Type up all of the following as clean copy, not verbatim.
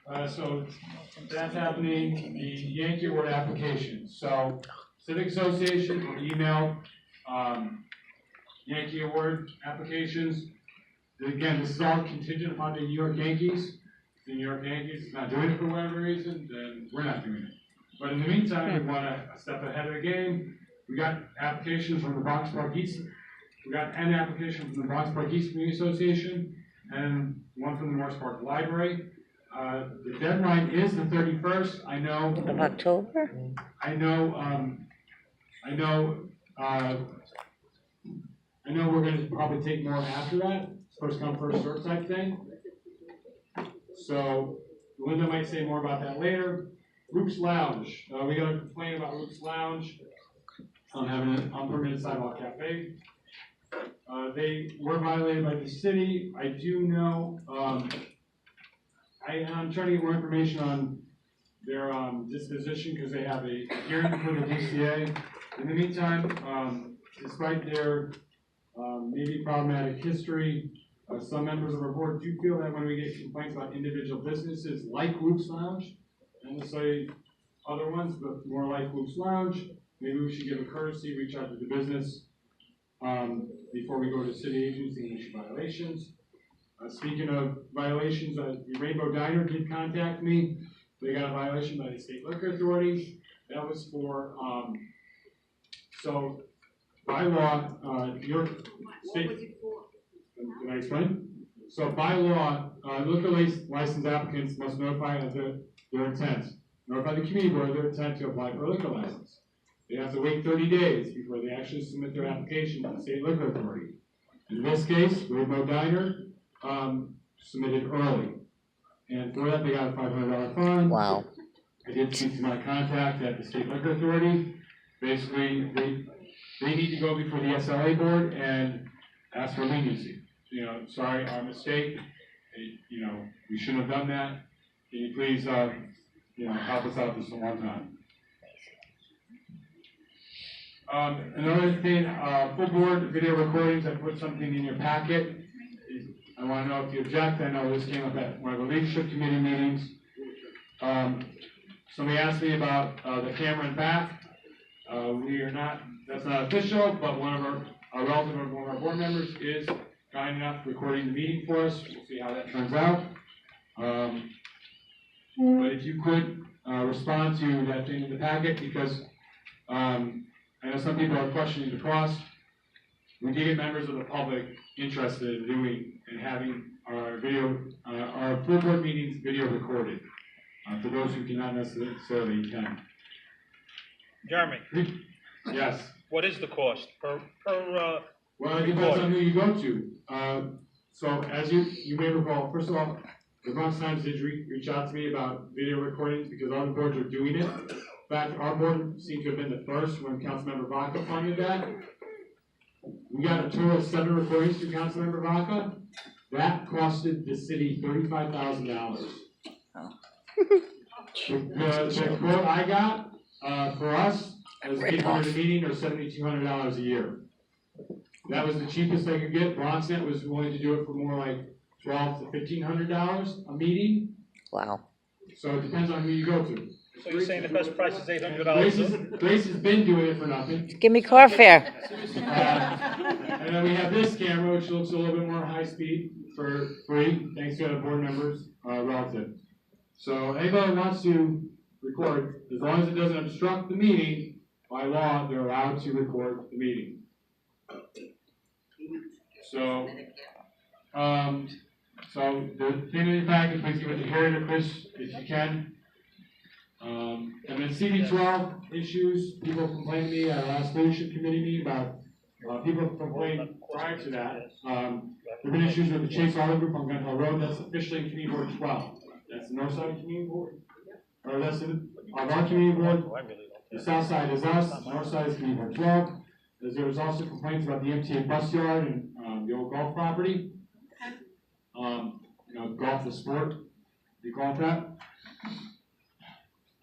So that's happening, the Yankee Award application. So Civic Association will email Yankee Award applications. Again, this is all contingent upon the New York Yankees. If the New York Yankees is not doing it for whatever reason, then we're not doing it. But in the meantime, we want to step ahead of the game. We got applications from the Bronx Park East. We got an application from the Bronx Park East Community Association and one from the Morris Park Library. The deadline is the 31st. I know. Of October? I know we're going to probably take more after that. First come, first served type thing. So Linda might say more about that later. Rook's Lounge. We got a complaint about Rook's Lounge having an unpermitted sidewalk cafe. They were violated by the city. I do know. I'm trying to get more information on their disposition because they have a hearing for the DCA. In the meantime, despite their maybe problematic history, some members of our board do feel that when we get complaints about individual businesses like Luke's Lounge, and we'll say other ones, but more like Luke's Lounge, maybe we should give a courtesy, reach out to the business before we go to city agency and issue violations. Speaking of violations, the Rainbow Diner did contact me. They got a violation by the State Liquor Authority. That was for, so by law, your state, can I explain? So by law, liquor license applicants must notify of their intent. Notify the community board of their intent to apply for a liquor license. They have to wait 30 days before they actually submit their application to the State Liquor Authority. In this case, Rainbow Diner submitted early. And for that, they got a $500 fine. Wow. I did speak to my contact at the State Liquor Authority. Basically, they need to go before the SLA board and ask for leniency. You know, sorry, our mistake. You know, we shouldn't have done that. Can you please, you know, help us out this one time? Another thing, full board video recordings. I put something in your packet. I want to know if you object. I know this came up at one of the leadership committee meetings. Somebody asked me about the camera in back. We are not, that's not official, but one of our relative of one of our board members is kind enough recording the meeting for us. We'll see how that turns out. But if you could respond to that thing in the packet, because I know some people are questioning the cost. We did get members of the public interested in doing and having our video, our full board meetings video recorded. For those who cannot necessarily attend. Jeremy, Yes. what is the cost per Well, it depends on who you go to. So as you may recall, first of all, the Bronx Times did reach out to me about video recordings because other boards are doing it. In fact, our board seemed to have been the first when Councilmember Vaca funded that. We got a total of 7 recordings through Councilmember Vaca. That costed the city $35,000. The quote I got for us as a kid meeting was $7,200 a year. That was the cheapest I could get. BronxNet was willing to do it for more like $1,200 to $1,500 a meeting. Wow. So it depends on who you go to. So you're saying the best price is $800? Grace has been doing it for nothing. Give me car fare. And then we have this camera, which looks a little bit more high speed for free, thanks to the board members relative. So anybody who wants to record, as long as it doesn't obstruct the meeting, by law, they're allowed to record the meeting. So, the thing in the packet, please give it to Harry or Chris if you can. And then CB12 issues, people complained to me at our last leadership committee meeting about, people complained prior to that. There have been issues with the Chase Auto Group on Gun Hill Road, that's officially in Community Board 12. That's the north side of Community Board. Or that's of our Community Board. The south side is us, the north side is Community Board 12. There was also complaints about the MTA bus yard and the old golf property. You know, golf is sport, do you call it that?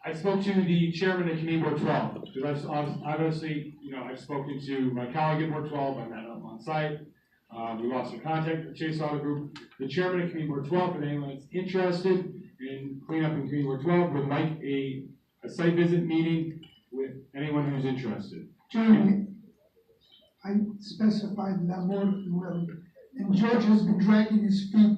I spoke to the chairman of Community Board 12, because obviously, you know, I've spoken to my colleague at Board 12, I met him on site. We lost some contact with Chase Auto Group. The chairman of Community Board 12, for anyone that's interested, in cleanup in Community Ward 12 would like a site visit meeting with anyone who's interested. Jeremy, I specified that more than well, and George has been dragging his feet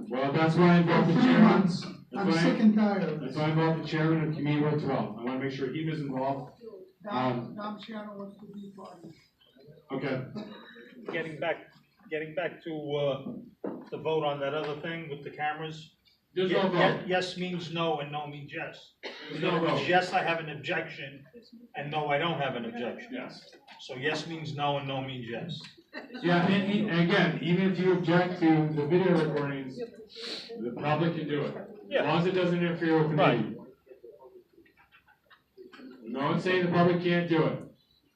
Well, that's why I for involved the 3 chairman. months. I'm sick and tired of That's this. why I involved the chairman of Community Ward 12. I want to make sure he was involved. Dom Shiano wants to be part of it. Okay. Getting back to, the vote on that other thing with the cameras. There's no vote. Yes means no and no means yes. There's no vote. Yes, I have an objection, and no, I don't have an objection. Yes. So yes means no and no means yes. Yeah, and again, even if you object to the video recordings, the public can do it. Yeah. As long as it doesn't interfere with the Right. meeting. No one's saying the public can't do it.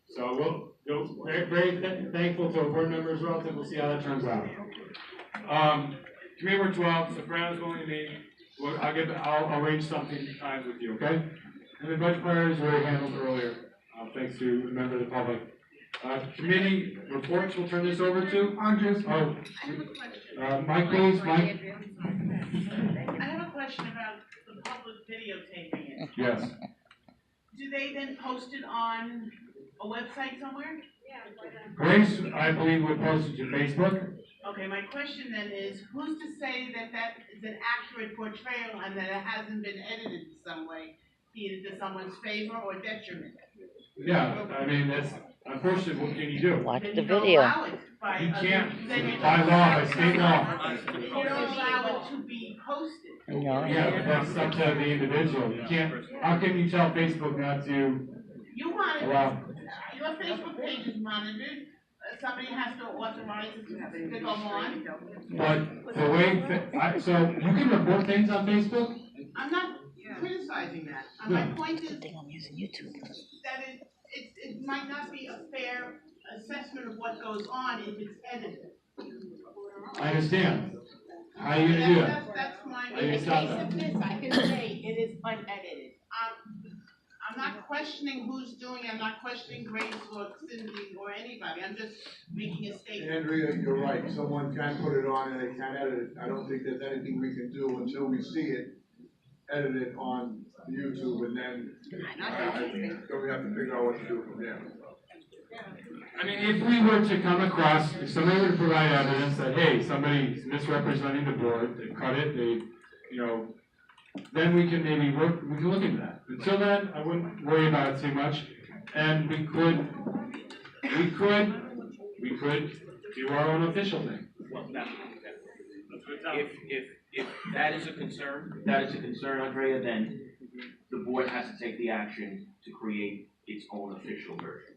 So we'll, very thankful to a board member as well, so we'll see how that turns out. Committee Ward 12, so Brown's going to meet. I'll arrange something times with you, okay? And the budget priorities were handled earlier, thanks to a member of the public. Committee reports, we'll turn this over to. Andres, Oh, I have a question. Mike, please, Mike. I have a question about the public videotaping it. Yes. Do they then post it on a website somewhere? Grace, I believe, would post it to Facebook. Okay, my question then is, who's to say that that is an accurate portrayal and that it hasn't been edited in some way, either to someone's favor or detriment? Yeah, I mean, that's, unfortunately, what can you do? Watch Then the you don't video. allow it by. You can't, then you by don't law, allow by it- state law. You don't allow it to be posted. No. Yeah, but that's up to the individual. You can't, how can you tell Facebook not to You want it, allow? your Facebook page is monitored, somebody has to authorize it to go on. But the way, so you can report things on Facebook? I'm not criticizing that. My point is I think I'm using YouTube. that it might not be a fair assessment of what goes on if it's edited. I understand. How are you gonna do that? That's my, How in you the stop case that? of this, I can say it is unedited. I'm not questioning who's doing it, I'm not questioning Grace or Cindy or anybody, I'm just making a statement. Andrea, you're right, someone can put it on and they can edit it. I don't think there's anything we can do until we see it edited on YouTube, and then, then we have to figure out what to do from there. I mean, if we were to come across, if somebody were to provide evidence that, hey, somebody's misrepresenting the board, they cut it, they, you know, then we can maybe we can look into that. Until then, I wouldn't worry about it too much. And we could do our own official thing. If that is a concern, Andrea, then the board has to take the action to create its own official version,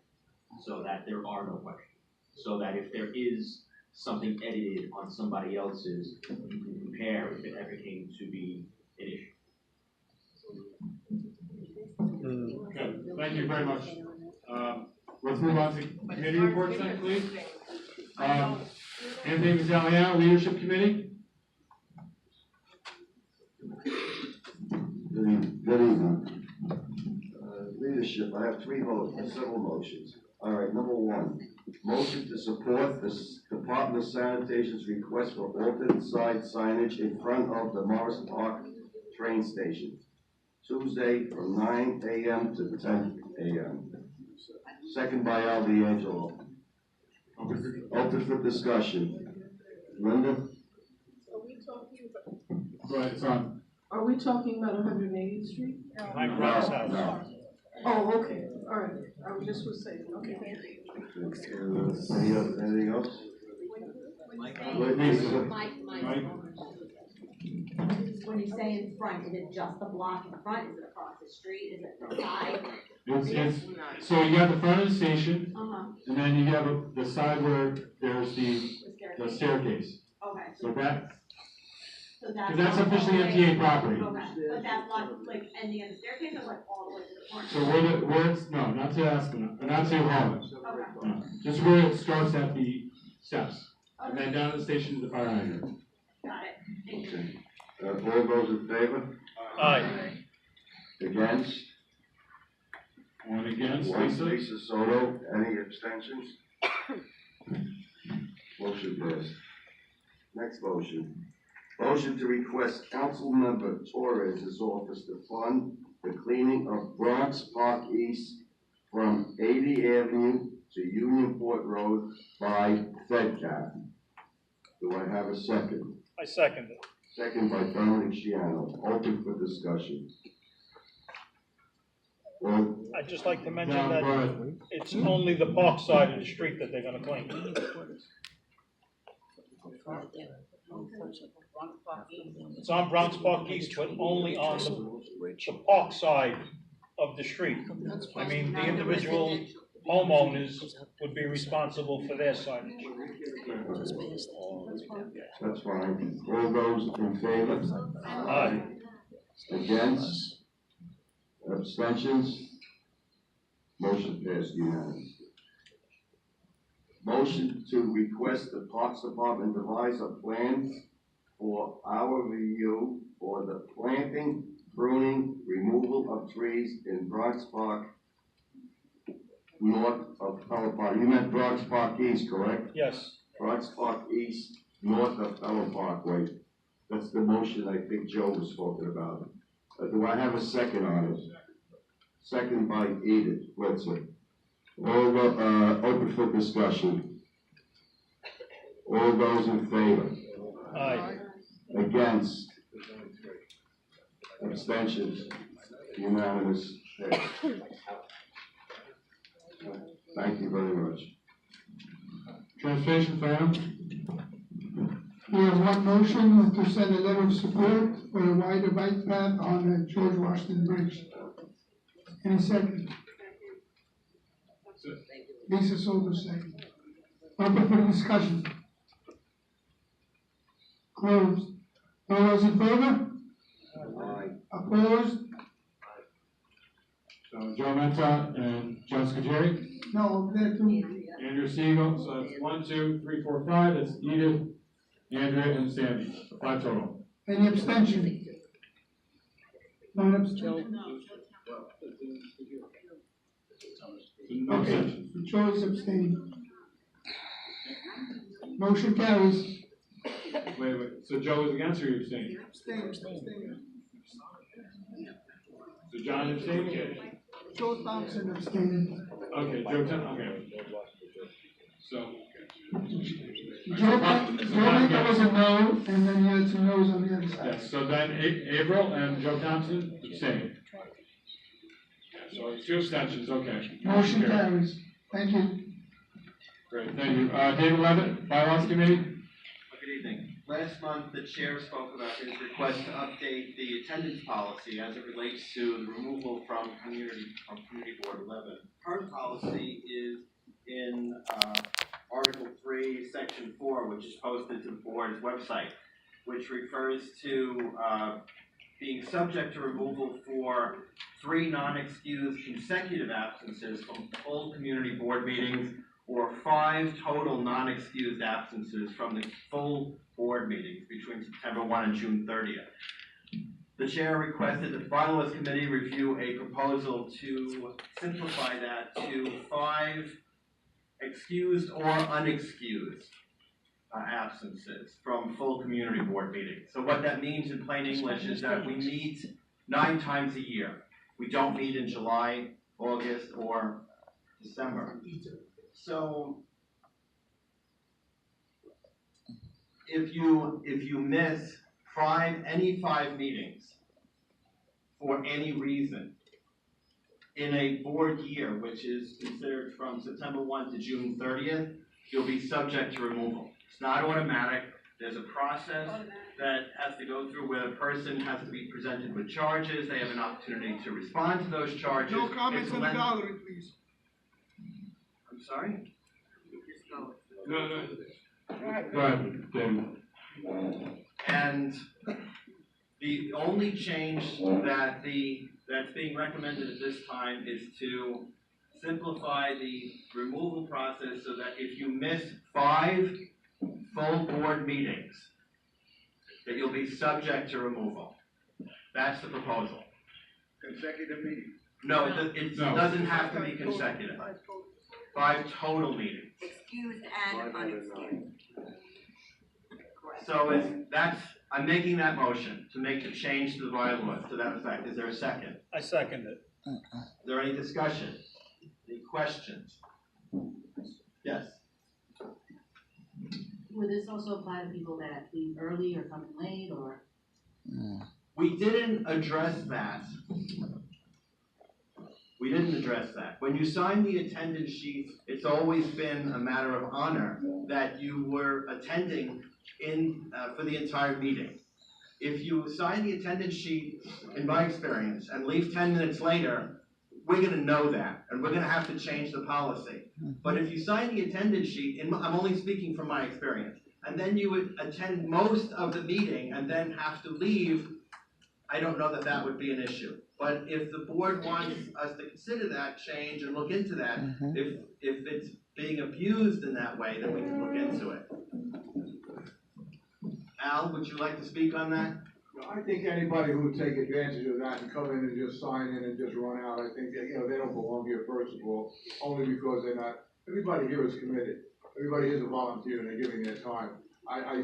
so that there are no questions. So that if there is something edited on somebody else's, you can compare if it ever came to be an issue. Okay, thank you very much. Let's move on to committee reports then, please. Anthony Mazzaliano, Leadership Committee. Good evening. Leadership, I have several motions. All right, number one, motion to support the Department of Sanitation's request for alternate side signage in front of the Morris Park train station, Tuesday from 9 a.m. to 10 a.m. Second by Al D'Angelo. Open for discussion. Linda? Go ahead, it's on. Are we talking about 180th Street? Mike Brown's house. No. Oh, okay, all right, I just was saying, okay. Anything else? Lisa. Mike. Mike? When you say in front, is it just the block in front, is it across the street, is it the side? It's, so you have the front of the station, Uh-huh, and then you have the side where there's the staircase. okay, So that, so because that's officially MTA property. Okay, but that's not like ending at the staircase, or like all the way to the corner? So where it's, no, not to Aspen, not to Holland. Okay, No, just where it starts at the steps, and then down to the station to the fire hydrant. got it, thank you. Okay. All those in favor? Aye. Against? One against, One, Lisa? Lisa Soto, any abstentions? Motion passed. Next motion, Motion to request Councilmember Torres' office to fund the cleaning of Bronx Park East from 80 Avenue to Unionport Road by FedCap. Do I have a second? I second it. Second by Dominic Shiano. Open for discussion. Well, I'd just like to mention John, that go ahead. it's only the park side of the street that they're gonna clean. It's on Bronx Park East, but only on the park side of the street. I mean, the individual homeowners would be responsible for their signage. that's fine. All those in favor? Aye. Against? Abstentions? Motion passed unanimously. Motion to request the Parks Department devise a plan for our review for the planting, pruning, removal of trees in Bronx Park north of Pelham Park. You meant Bronx Park East, correct? Yes. Bronx Park East, north of Pelham Parkway. That's the motion I think Joe was talking about. Do I have a second on it? Second by Edith Blitzer. All open for discussion. All those in favor? Aye. Against? Abstentions? Unanimous? Thank you very much. Transportation Fund, We have one motion to send a letter of support for a wider bike path on the George Washington Bridge. Any second? Lisa Solder, second. Open for discussion. Closed. All those in favor? Aye. Opposed? so Joe Menta and John Scajeri, No, over there too. Andrew Siegel, so that's 1, 2, 3, 4, 5, that's Edith, Andrea, and Sandy, 5 total. Any abstention? None abstention? No Okay, abstentions. Joe is abstaining. Motion carries. Wait, so Joe is against or you're abstaining? So John abstaining? Joe Thompson abstaining. Okay, Joe, okay. So, Joe Menta was a no, and then you had some no's on the other side. yes, so then April and Joe Thompson abstaining. Yeah, so it's 2 abstentions, okay. Motion carries. Thank you. Great, thank you. David Levitt, Bylaws Committee? Good evening. Last month, the chair spoke about his request to update the attendance policy as it relates to the removal from Community Board 11. Current policy is in Article 3, Section 4, which is posted to the board's website, which refers to being subject to removal for 3 non-excused consecutive absences from full community board meetings or 5 total non-excused absences from the full board meetings between September 1 and June 30th. The chair requested the Bylaws Committee review a proposal to simplify that to 5 excused or unexcused absences from full community board meetings. So what that means in plain English is that we meet 9 times a year. We don't meet in July, August, or December. So if you miss any 5 meetings for any reason in a board year, which is considered from September 1 to June 30th, you'll be subject to removal. It's not automatic. There's a process that has to go through where the person has to be presented with charges. They have an opportunity to respond to those charges. No comments in the gallery, please. I'm sorry? No. Go ahead, David. And the only change that's being recommended at this time is to simplify the removal process so that if you miss 5 full board meetings, that you'll be subject to removal. That's the proposal. Consecutive meetings. No, it doesn't have to be consecutive. 5 total meetings. Excused and unexcused. So that's I'm making that motion to make the change to the bylaw to that effect. Is there a second? I second it. Is there any discussion? Any questions? Yes. Would this also apply to people that leave early or come late, or? We didn't address that. We didn't address that. When you sign the attendance sheet, it's always been a matter of honor that you were attending for the entire meeting. If you sign the attendance sheet, in my experience, and leave 10 minutes later, we're gonna know that, and we're gonna have to change the policy. But if you sign the attendance sheet, and I'm only speaking from my experience, and then you would attend most of the meeting and then have to leave, I don't know that that would be an issue. But if the board wants us to consider that change and look into that, if it's being abused in that way, then we can look into it. Al, would you like to speak on that? I think anybody who would take advantage of that and come in and just sign in and just run out, I think that, they don't belong here, first of all, only because they're not, everybody here is committed. Everybody here is a volunteer and they're giving their time. I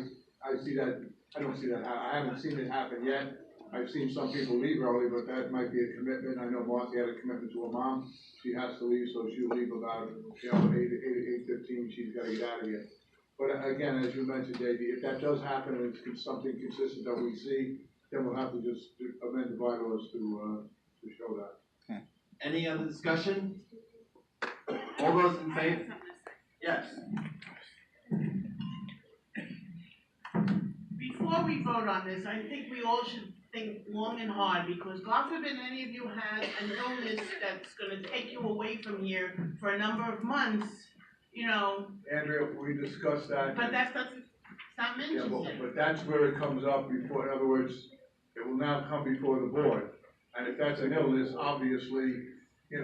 see that, I don't see that, I haven't seen it happen yet. I've seen some people leave early, but that might be a commitment. I know Martha had a commitment to her mom. She has to leave, so she'll leave about, 8:15, she's gotta get out of here. But again, as you mentioned, Davey, if that does happen and it's something consistent that we see, then we'll have to just amend the bylaws to show that. Any other discussion? All those in favor? Yes. Before we vote on this, I think we all should think long and hard, because God forbid any of you has an illness that's gonna take you away from here for a number of months, Andrea, we discussed that. but that's not mentioned Yeah, there. but that's where it comes up before, in other words, it will now come before the board. And if that's an illness, obviously, the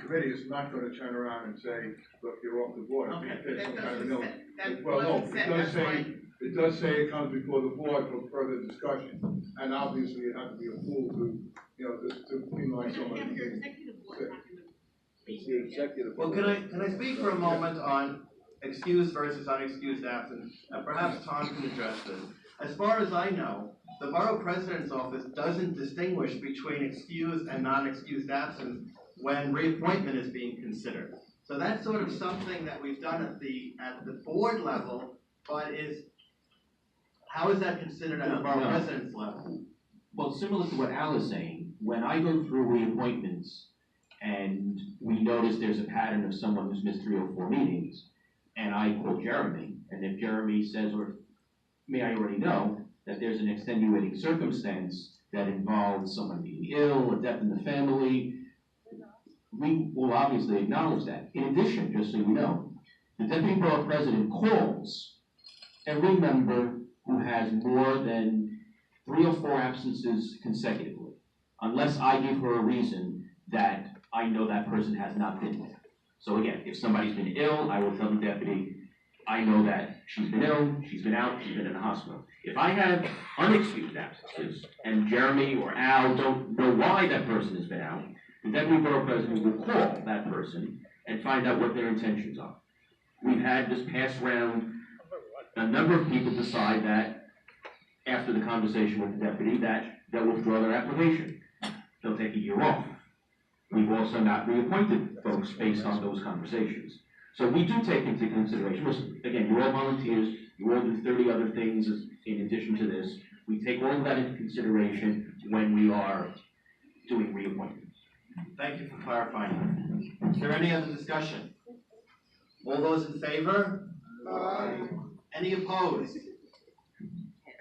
committee is not gonna turn around and say, look, you're off the board. Okay, If but there's some that kind of an doesn't illness. say, that Well, no, wasn't said, that's why. it does say it comes before the board for further discussion. And obviously, it has to be a fool to penalize somebody. Your executive board not gonna It's the executive. Well, can I speak for a moment on excused versus unexcused absence? And perhaps Tom can address this. As far as I know, the borough president's office doesn't distinguish between excused and non-excused absence when reappointment is being considered. So that's sort of something that we've done at the board level, but how is that considered at the borough president's level? Well, similar to what Al is saying, when I go through reappointments and we notice there's a pattern of someone who's missed 3 or 4 meetings, and I call Jeremy, and if Jeremy says, or may I already know, that there's an extenuating circumstance that involves someone being ill, a death in the family, we will obviously acknowledge that. In addition, just so you know, the deputy borough president calls every member who has more than 3 or 4 absences consecutively, unless I give her a reason that I know that person has not been there. So again, if somebody's been ill, I will tell the deputy, I know that she's been ill, she's been out, she's been in the hospital. If I have unexcused absences, and Jeremy or Al don't know why that person has been out, the deputy borough president will call that person and find out what their intentions are. We've had this past round, a number of people decide that, after the conversation with the deputy, that they'll withdraw their application. They'll take a year off. We've also not reappointed folks based on those conversations. So we do take into consideration, listen, again, you're all volunteers, you all do 30 other things in addition to this. We take all of that into consideration when we are doing reappointments. Thank you for clarifying. Is there any other discussion? All those in favor? Any opposed?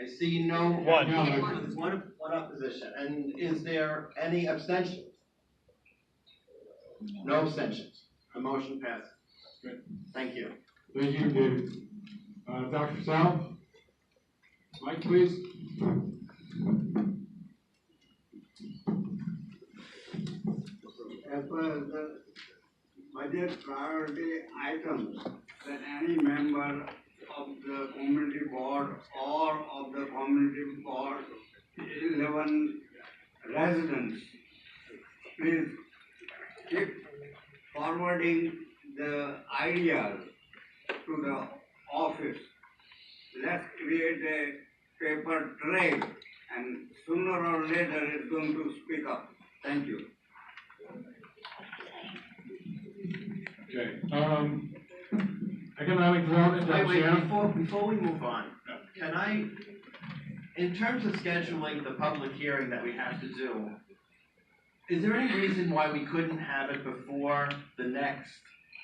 I see no. One. There's one opposition. And is there any abstentions? No abstentions. The motion passes. Good. Thank you. Thank you, David. Dr. Sal? Mike, please. As far as the budget priority items, that any member of the community board or of the community board 11 residents, please keep forwarding the ideas to the office. let's create a paper trail, and sooner or later it's going to speak up. Thank you. Okay, economic development, Wait, Shannon? before we move on, can I, in terms of scheduling the public hearing that we have to do, is there any reason why we couldn't have it before the next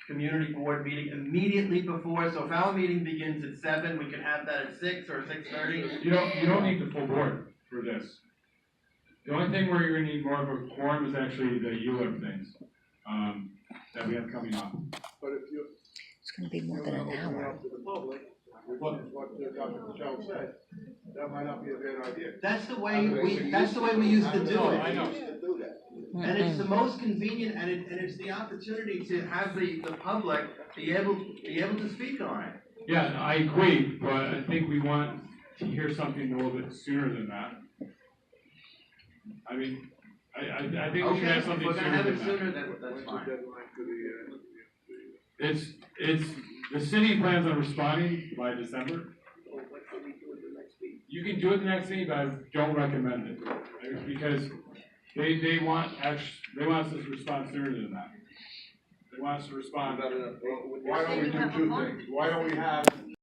community board meeting, immediately before? So if our meeting begins at 7, we could have that at 6 or 6:30? You don't need the full board for this. The only thing where you're gonna need more of a quorum is actually the ULIP things, that we have coming up. But if you. It's gonna be more than an hour. To the public, what Dr. Michelle said, that might not be a bad idea. That's the way we used to do it. I know. And it's the most convenient, and it's the opportunity to have the public be able to speak on it. Yeah, I agree, but I think we want to hear something a little bit sooner than that. I mean, I think we should have something If we're gonna sooner have it than sooner, that. then that's When's the fine. deadline for the, It's, the city plans on responding by December. You can do it the next meeting, but I don't recommend it, because they want us to respond sooner than that. They want us to respond. why don't we do two things? Why don't we have